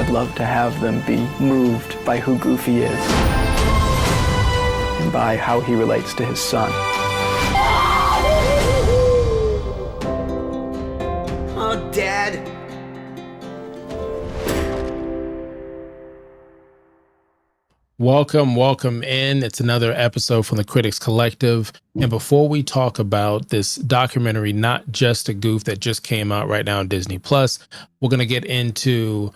I'd love to have them be moved by who Goofy is and by how he relates to his son. Oh, Dad. Welcome in. It's another episode from the Critics Collective. And before we talk about this documentary, Not Just a Goof, that just came out right now on Disney Plus, we're going to get into,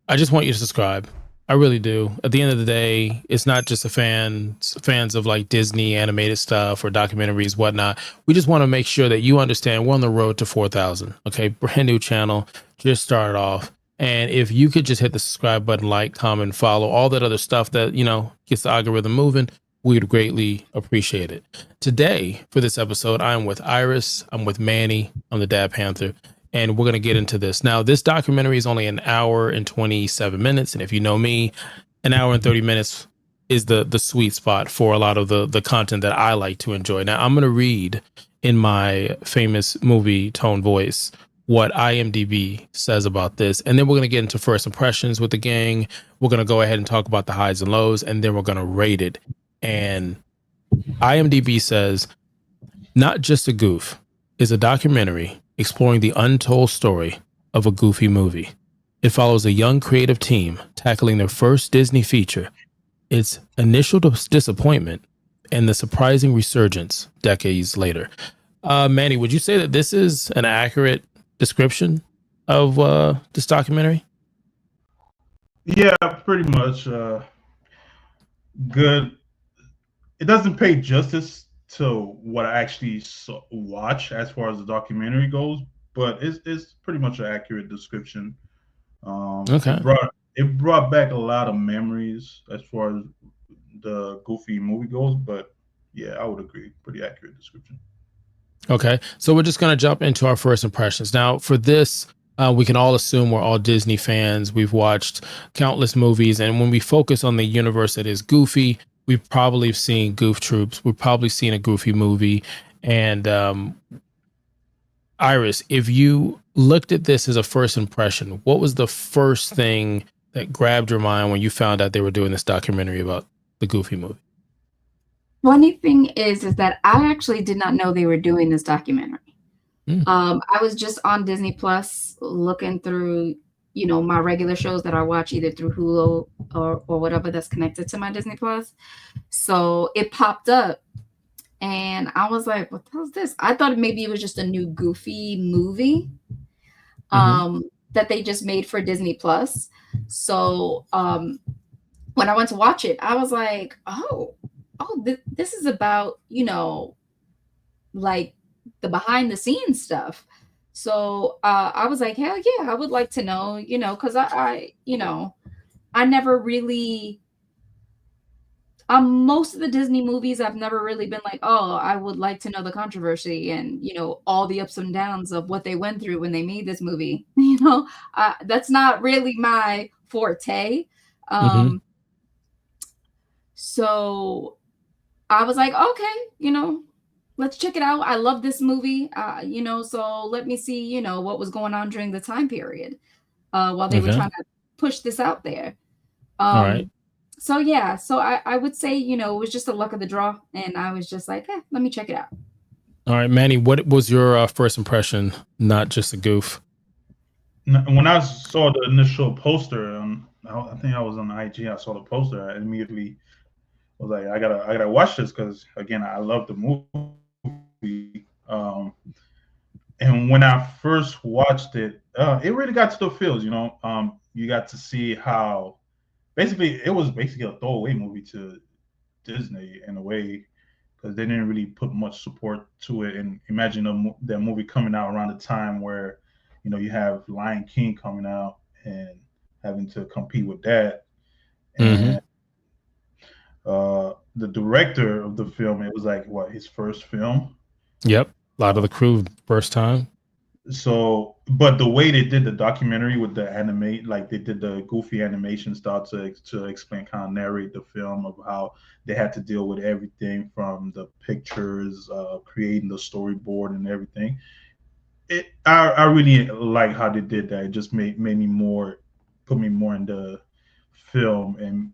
I just want you to subscribe. I really do. At the end of the day, it's not just fans of like Disney animated stuff or documentaries, whatnot. We just want to make sure that you understand we're on the road to 4,000. Okay, brand new channel, just started off. And if you could just hit the subscribe button, like, comment, follow, all that other stuff that, you know, gets the algorithm moving, we'd greatly appreciate it. Today, for this episode, I'm with Iris, I'm with Manny, I'm the Dad Panther, and we're going to get into this. Now, this documentary is only an hour and 27 minutes. And if you know me, an hour and 30 minutes is the sweet spot for a lot of the content that I like to enjoy. Now, I'm going to read in my famous movie tone voice what IMDB says about this. And then we're going to get into first impressions with the gang. We're going to go ahead and talk about the highs and lows, and then we're going to rate it. And IMDB says, Not Just a Goof is a documentary exploring the untold story of a Goofy movie. It follows a young creative team tackling their first Disney feature, its initial disappointment, and the surprising resurgence decades later. Manny, would you say that this is an accurate description of this documentary? Yeah, pretty much. Good. It doesn't pay justice to what I actually watch as far as the documentary goes, but it's pretty much an accurate description. Okay. It brought back a lot of memories as far as the Goofy movie goes, but yeah, I would agree. Pretty accurate description. Okay, so we're just going to jump into our first impressions. Now, for this, we can all assume we're all Disney fans. We've watched countless movies, and when we focus on the universe that is Goofy, we've probably seen Goof Troops. We've probably seen a Goofy movie. And Iris, if you looked at this as a first impression, what was the first thing that grabbed your mind when you found out they were doing this documentary about the Goofy movie? Funny thing is that I actually did not know they were doing this documentary. I was just on Disney Plus looking through, you know, my regular shows that I watch either through Hulu or whatever that's connected to my Disney Plus. So it popped up and I was like, what the hell is this? I thought maybe it was just a new Goofy movie that they just made for Disney Plus. So when I went to watch it, I was like, this is about, you know, like the behind the scenes stuff. So I was like, hell yeah, I would like to know, you know, because I never really, most of the Disney movies, I've never really been like, oh, I would like to know the controversy and, you know, all the ups and downs of what they went through when they made this movie. You know, that's not really my forte. So I was like, okay, you know, let's check it out. I love this movie, you know, so let me see, you know, what was going on during the time period while they were trying to push this out there. All right. So, yeah, so I would say, you know, it was just a luck of the draw. And I was just like, let me check it out. All right, Manny, what was your first impression, Not Just a Goof? When I saw the initial poster, I think I was on IG, I saw the poster, I immediately was like, I gotta watch this because again, I love the movie. And when I first watched it, it really got to the feels. You know, you got to see how it was basically a throwaway movie to Disney in a way because they didn't really put much support to it. And imagine that movie coming out around the time where, you know, you have Lion King coming out and having to compete with that. And the director of the film, it was like his first film. Yep, a lot of the crew first time. So, but the way they did the documentary with the animate, like they did the Goofy animation style to explain, kind of narrate the film of how they had to deal with everything from the pictures, creating the storyboard and everything. I really like how they did that. It just made me more put me more into film, and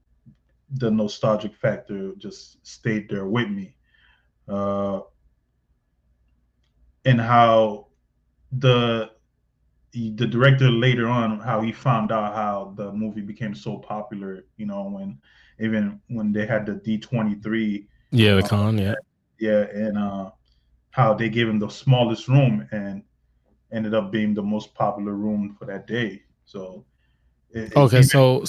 the nostalgic factor just stayed there with me. And how the the director later on, how he found out how the movie became so popular, when even when they had the D23, Yeah, the uh, con, yeah. yeah, and how they gave him the smallest room and ended up being the most popular room for that day. So Okay, so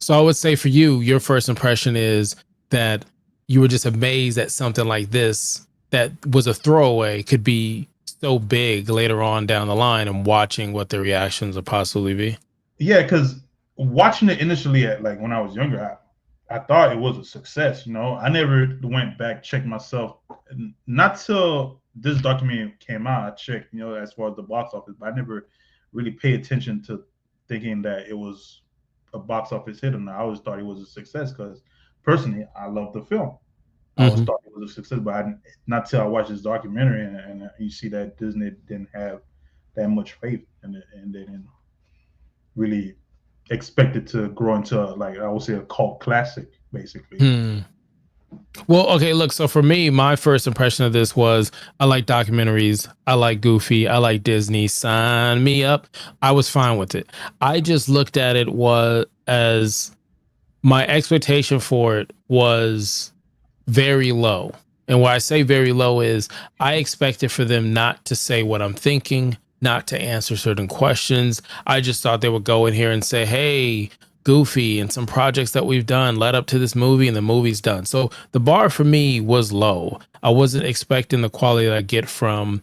I would say for you, your first impression is that you were just amazed that something like this that was a throwaway could be so big later on down the line, and watching what the reactions would possibly be. yeah, because watching it initially at like when I was younger, I thought it was a success. I never went back checked myself, not till this documentary came out. I checked, as far as the box office, but I never really paid attention to thinking that it was a box office hit or not. I always thought it was a success because personally, I love the film. I always thought it was a success, but not till I watched this documentary and you see that Disney didn't have that much faith in it, and they didn't really expect it to grow into, like I would say, a cult classic, basically. Well, okay, look, so for me, my first impression of this was I like documentaries, I like Goofy, I like Disney, sign me up. I was fine with it. I just looked at it was as my expectation for it was very low. And why I say very low is I expected for them not to say what I'm thinking, not to answer certain questions. I just thought they would go in here and say, hey, Goofy and some projects that we've done led up to this movie, and the movie's done. So the bar for me was low. I wasn't expecting the quality that I get from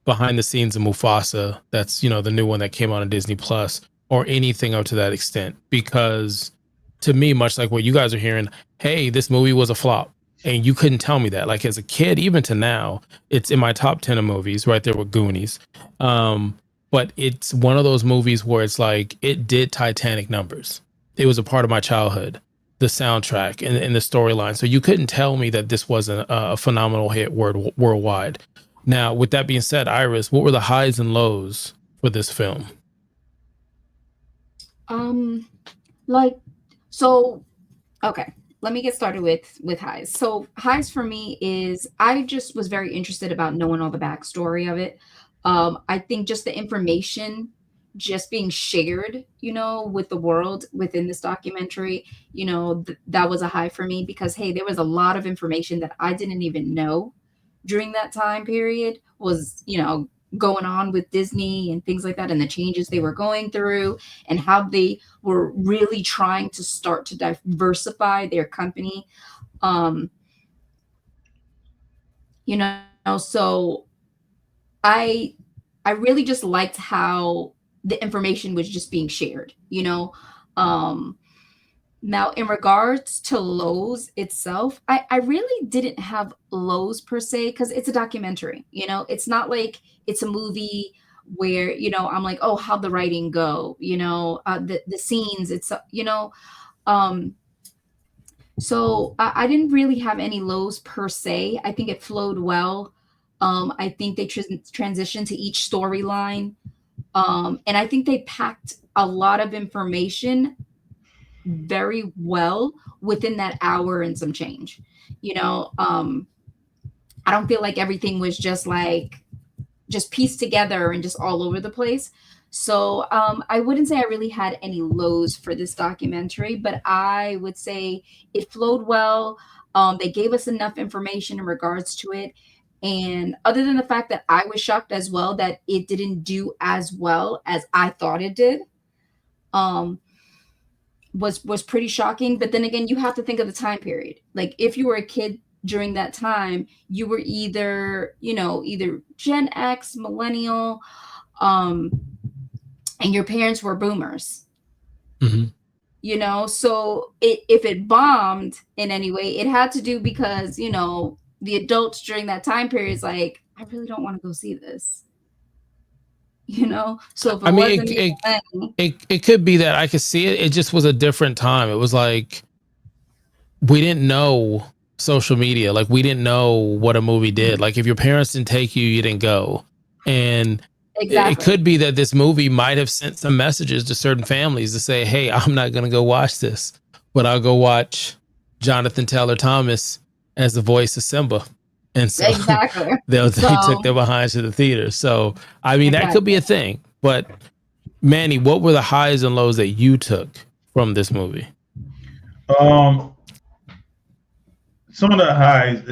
behind the scenes of Mufasa. That's, the new one that came out on Disney Plus, or anything up to that extent. Because to me, much like what you guys are hearing, hey, this movie was a flop. And you couldn't tell me that. Like as a kid, even to now, it's in my top 10 of movies, right there with Goonies. But it's one of those movies where it's like it did Titanic numbers. It was a part of my childhood, the soundtrack and the storyline. So you couldn't tell me that this wasn't a phenomenal hit worldwide. Now, with that being said, Iris, what were the highs and lows for this film? Okay, let me get started with highs. So highs for me is I just was very interested about knowing all the backstory of it. I think just the information just being shared, with the world within this documentary, that was a high for me because, hey, there was a lot of information that I didn't even know during that time period was, going on with Disney and things like that, and the changes they were going through and how they were really trying to start to diversify their company. So I really just liked how the information was just being shared, Now, in regards to lows itself, I really didn't have lows per se because it's a documentary, It's not like it's a movie where, I'm like, oh, how'd the writing go? The scenes, um, so I didn't really have any lows per se. I think it flowed well. I think they transitioned to each storyline. And I think they packed a lot of information very well within that hour and some change. I don't feel like everything was just pieced together and just all over the place. So I wouldn't say I really had any lows for this documentary, but I would say it flowed well. They gave us enough information in regards to it. And other than the fact that I was shocked as well that it didn't do as well as I thought it did, was pretty shocking. But then again, you have to think of the time period. Like if you were a kid during that time, you were either Gen X, millennial, and your parents were boomers. So if it bombed in any way, it had to do because the adults during that time period is like, I really don't want to go see this. So if it could be that I could see it. It just was a different time. It was like we didn't know social media. Like we didn't know what a movie did. Like if your parents didn't take you, you didn't go. And it Exactly. could be that this movie might have sent some messages to certain families to say, hey, I'm not going to go watch this, but I'll go watch Jonathan Taylor Thomas as the voice of Simba. And so Exactly. they So took their behinds to the theater. So, I mean, that could be exactly. a thing. But Manny, what were the highs and lows that you took from this movie? Some of the highs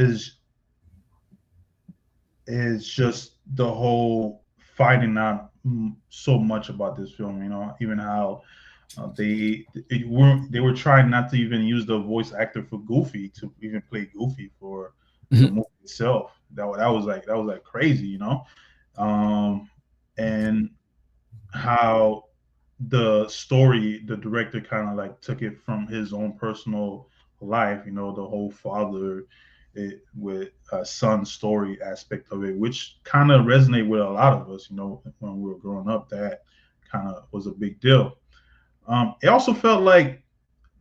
is just the whole finding out so much about this film. You know, even how they were trying not to even use the voice actor for Goofy to even play Goofy for the movie itself. That was like crazy, you know, and how the story, the director kind of like took it from his own personal life, you know, the whole father with a son story aspect of it, which kind of resonate with a lot of us, you know, when we were growing up. That kind of was a big deal. It also felt like,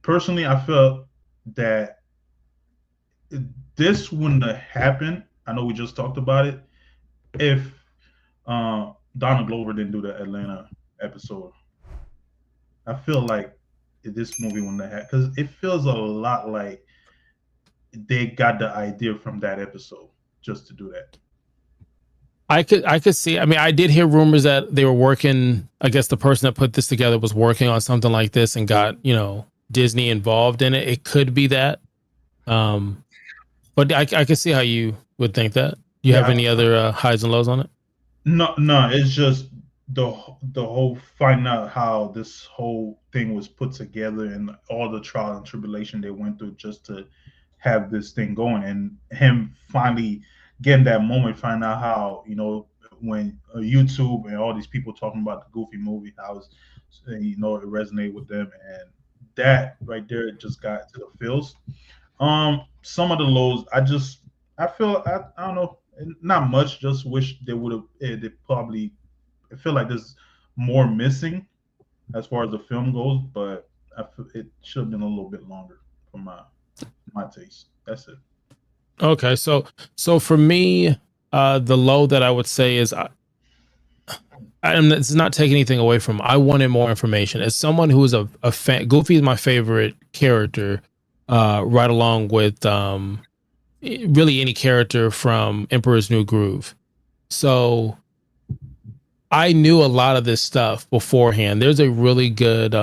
personally, I felt that this wouldn't have happened. I know we just talked about it. If Donald Glover didn't do the Atlanta episode, I feel like this movie wouldn't have had, because it feels a lot like they got the idea from that episode just to do that. I could see. I mean, I did hear rumors that they were working. I guess the person that put this together was working on something like this and got, you know, Disney involved in it. It could be that. But I could see how you would think that. You have any other highs and lows on it? No, it's just the whole finding out how this whole thing was put together and all the trial and tribulation they went through just to have this thing going, and him finally getting that moment, find out how, you know, when YouTube and all these people talking about the Goofy movie, how it's, you know, it resonated with them, and that right there, it just got to the feels. Some of the lows, I don't know, not much. Just wish they would have. They probably. I feel like there's more missing as far as the film goes, but it should have been a little bit longer for my taste. That's it. Okay, so for me, the low that I would say is it's not taking anything away from. I wanted more information. As someone who is a fan, Goofy is my favorite character, right along with really any character from Emperor's New Groove. So I knew a lot of this stuff beforehand. There's a really good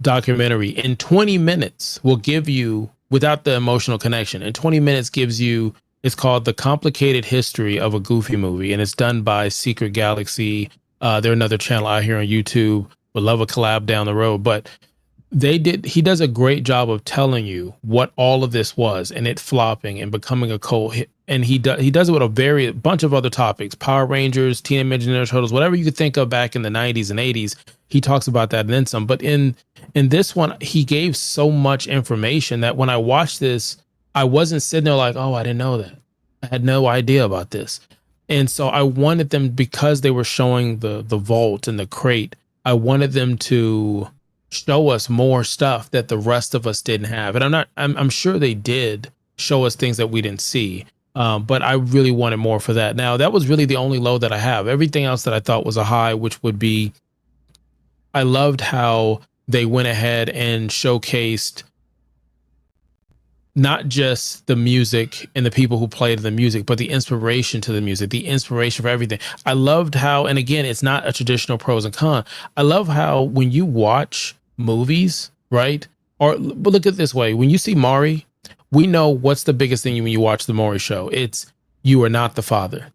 documentary in 20 minutes will give you, without the emotional connection, in 20 minutes gives you, it's called The Complicated History of a Goofy Movie, and it's done by Secret Galaxy. They're another channel out here on YouTube. Would love a collab down the road, but he does a great job of telling you what all of this was and it flopping and becoming a cult hit. And he does it with a bunch of other topics, Power Rangers, Teenage Mutant Ninja Turtles, whatever you could think of back in the 90s and 80s. He talks about that and then some. But in this one, he gave so much information that when I watched this, I wasn't sitting there like, oh, I didn't know that. I had no idea about this. And so I wanted them, because they were showing the vault and the crate, I wanted them to show us more stuff that the rest of us didn't have. And I'm sure they did show us things that we didn't see. But I really wanted more for that. Now, that was really the only low that I have. Everything else that I thought was a high, which would be, I loved how they went ahead and showcased not just the music and the people who played the music, but the inspiration to the music, the inspiration for everything. I loved how, and again, it's not a traditional pros and cons. I love how when you watch movies, right? But look at it this way. When you see Maury, we know what's the biggest thing when you watch the Maury show. It's, you are not the father.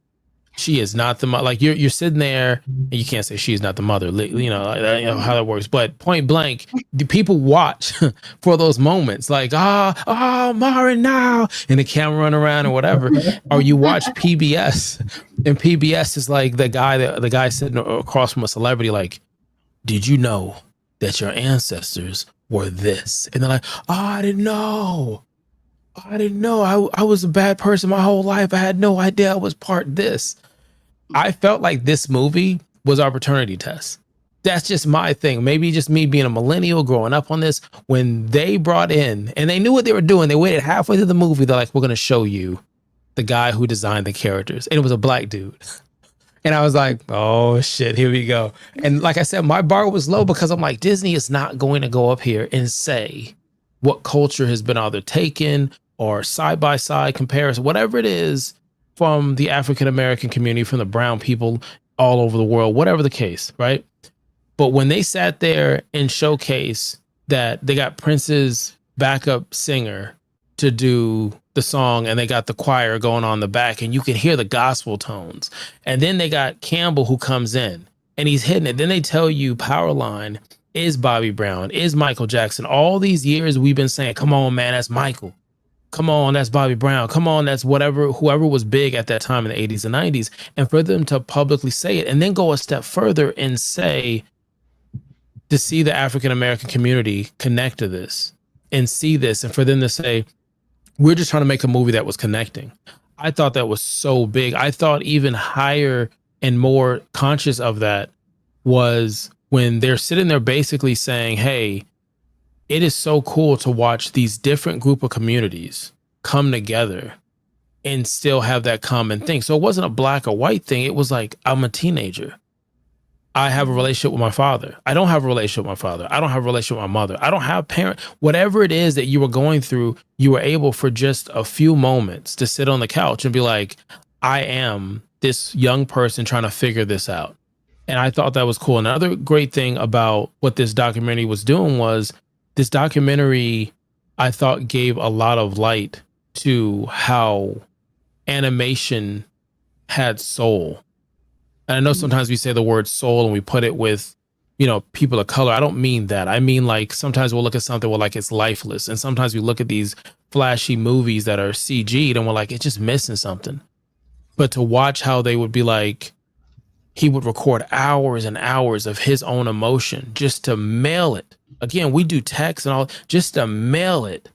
She is not the mother. Like you're sitting there and you can't say she's not the mother. You know how that works. But point blank, the people watch for those moments, like Maury now, and the camera run around or whatever. Or you watch PBS, and PBS is like the guy sitting across from a celebrity, like, did you know that your ancestors were this? And they're like, oh, I didn't know. I was a bad person my whole life. I had no idea I was part this. I felt like this movie was our paternity test. That's just my thing. Maybe just me being a millennial growing up on this. When they brought in, and they knew what they were doing, they waited halfway through the movie. They're like, we're going to show you the guy who designed the characters. And it was a black dude. And I was like, oh shit, here we go. And like I said, my bar was low because I'm like, Disney is not going to go up here and say what culture has been either taken or side by side comparison, whatever it is from the African American community, from the brown people all over the world, whatever the case, right? But when they sat there and showcase that they got Prince's backup singer to do the song and they got the choir going on the back and you can hear the gospel tones. And then they got Campbell who comes in and he's hitting it. Then they tell you Powerline is Bobby Brown, is Michael Jackson. All these years we've been saying, come on, man, that's Michael. Come on, that's Bobby Brown. Come on, that's whoever was big at that time in the 80s and 90s. And for them to publicly say it and then go a step further and say, to see the African American community connect to this and see this, and for them to say, we're just trying to make a movie that was connecting. I thought that was so big. I thought even higher and more conscious of that was when they're sitting there basically saying, hey, it is so cool to watch these different group of communities come together and still have that common thing. So it wasn't a black or white thing. It was like, I'm a teenager. I have a relationship with my father. I don't have a relationship with my father. I don't have a relationship with my mother. I don't have parents. Whatever it is that you were going through, you were able for just a few moments to sit on the couch and be like, I am this young person trying to figure this out. And I thought that was cool. Another great thing about what this documentary was doing was this documentary, I thought, gave a lot of light to how animation had soul. And I know sometimes we say the word soul and we put it with, people of color. I don't mean that. I mean, like, sometimes we'll look at something, we're like, it's lifeless. And sometimes we look at these flashy movies that are CG'd and we're like, it's just missing something. But to watch how they would be like, he would record hours and hours of his own emotion just to mail it. Again, we do text and all, just to mail it,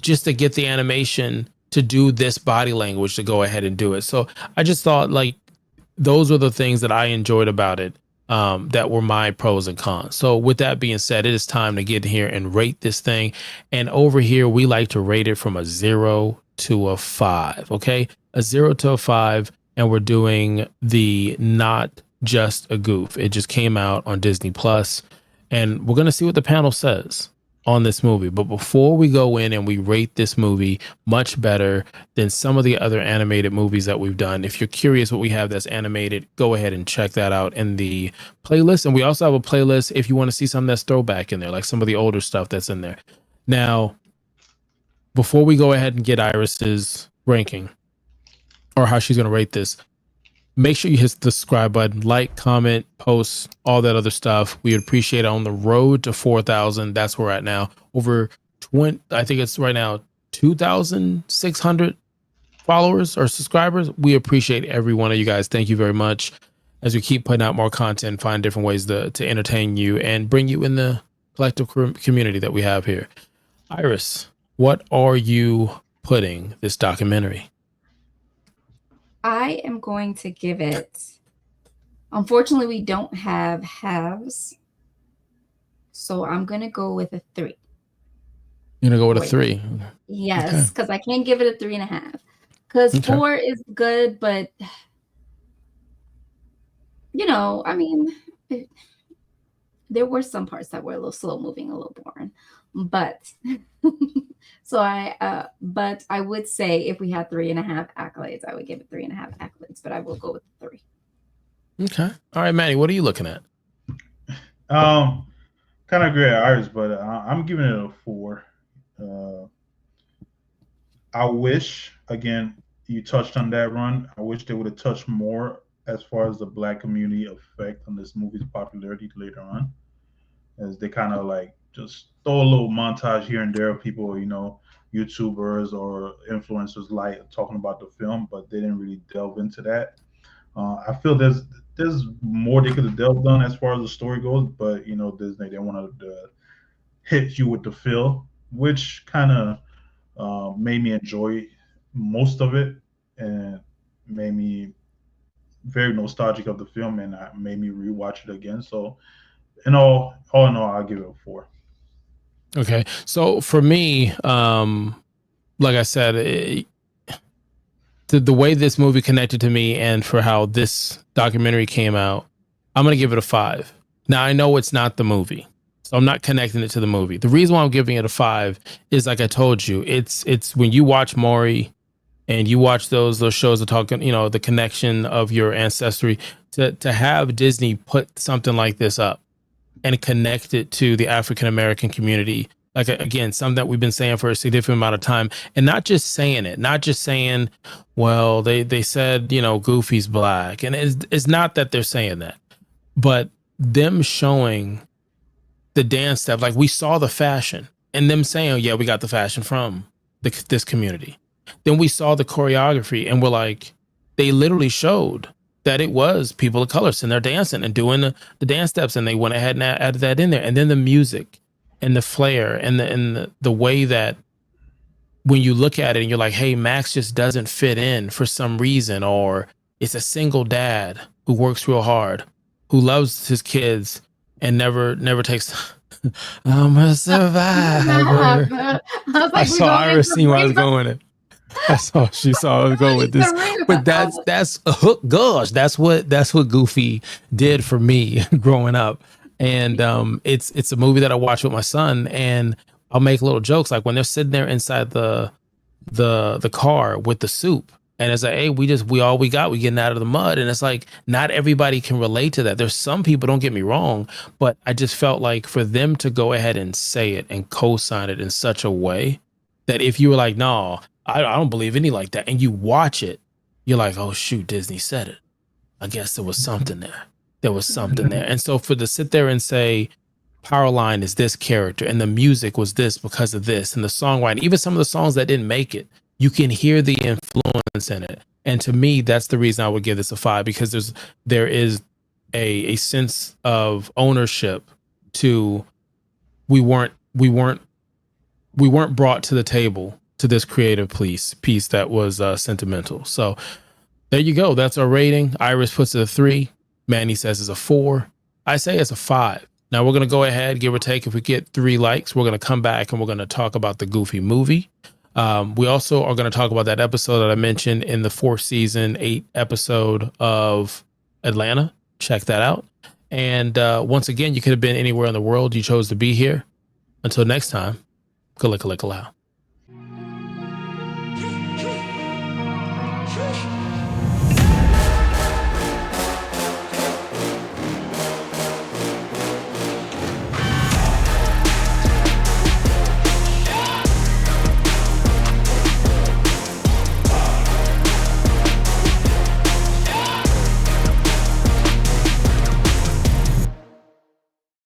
just to get the animation to do this body language to go ahead and do it. So I just thought, like, those were the things that I enjoyed about it, that were my pros and cons. So with that being said, it is time to get here and rate this thing. And over here, we like to rate it from a 0 to a 5. Okay, a 0 to a 5, and we're doing the Not Just a Goof. It just came out on Disney Plus, and we're gonna see what the panel says on this movie. But before we go in and we rate this movie much better than some of the other animated movies that we've done, if you're curious what we have that's animated, go ahead and check that out in the playlist. And we also have a playlist if you want to see something that's throwback in there, like some of the older stuff that's in there. Now, before we go ahead and get Iris's ranking or how she's going to rate this, make sure you hit the subscribe button, like, comment, post, all that other stuff. We would appreciate it. On the road to 4,000. That's where we're at now. Over 20, I think it's right now 2,600 followers or subscribers. We appreciate every one of you guys. Thank you very much. As we keep putting out more content, find different ways to entertain you and bring you in the collective community that we have here. Iris, what are you putting this documentary? I am going to give it, unfortunately, we don't have halves. So I'm going to go with a 3. You're going to go with a 3? Yes, because I can't give it a 3.5. Because 4 is good, but, I mean, there were some parts that were a little slow moving, a little boring. But but I would say if we had 3.5 accolades, I would give it 3.5 accolades, but I will go with 3. Okay. All right, Manny, what are you looking at? Kind of agree with Iris, but I'm giving it a 4. I wish, again, you touched on that, Ron. I wish they would have touched more as far as the Black community effect on this movie's popularity later on, as they kind of like just throw a little montage here and there of people, YouTubers or influencers like talking about the film, but they didn't really delve into that. I feel there's more they could have delved on as far as the story goes, but Disney, they wanted to hit you with the feel, which kind of made me enjoy most of it and made me very nostalgic of the film, and made me rewatch it again. So all in all, I'll give it a 4. Okay. So for me, like I said, the way this movie connected to me and for how this documentary came out, I'm going to give it a 5. Now, I know it's not the movie, so I'm not connecting it to the movie. The reason why I'm giving it a 5 is, like I told you, it's when you watch Maury and you watch those shows that talk, the connection of your ancestry, to have Disney put something like this up and connect it to the African American community. Like, again, something that we've been saying for a significant amount of time, and not just saying, well, they said, Goofy's black. And it's not that they're saying that, but them showing the dance stuff. Like, we saw the fashion and them saying, oh, yeah, we got the fashion from this community. Then we saw the choreography and we're like, they literally showed that it was people of color and they're dancing and doing the dance steps, and they went ahead and added that in there. And then the music and the flair and the way that when you look at it and you're like, hey, Max just doesn't fit in for some reason, or it's a single dad who works real hard, who loves his kids and never takes. I'm a survivor. I saw Iris see where I was going with it. She saw I was going with this, but that's a hook. Gosh, that's what Goofy did for me growing up. And it's a movie that I watch with my son, and I'll make little jokes like when they're sitting there inside the car with the soup, and it's like, hey, we getting out of the mud, and it's like not everybody can relate to that. There's some people, don't get me wrong, but I just felt like for them to go ahead and say it and co-sign it in such a way that if you were like, no, I don't believe any like that, and you watch it, you're like, oh shoot, Disney said it. I guess there was something there. There was something there. And so for to sit there and say Powerline is this character and the music was this because of this, and the songwriting, even some of the songs that didn't make it, you can hear the influence in it. And to me, that's the reason I would give this a 5, because there is a sense of ownership to we weren't brought to the table to this creative piece that was sentimental. So there you go. That's our rating. Iris puts it a 3. Manny says it's a 4. I say it's a 5. Now we're going to go ahead, give or take. If we get 3 likes, we're going to come back and we're going to talk about the Goofy movie. We also are going to talk about that episode that I mentioned in the 4th season, 8 episode of Atlanta. Check that out. And once again, you could have been anywhere in the world. You chose to be here. Until next time, kalika-lika-lao.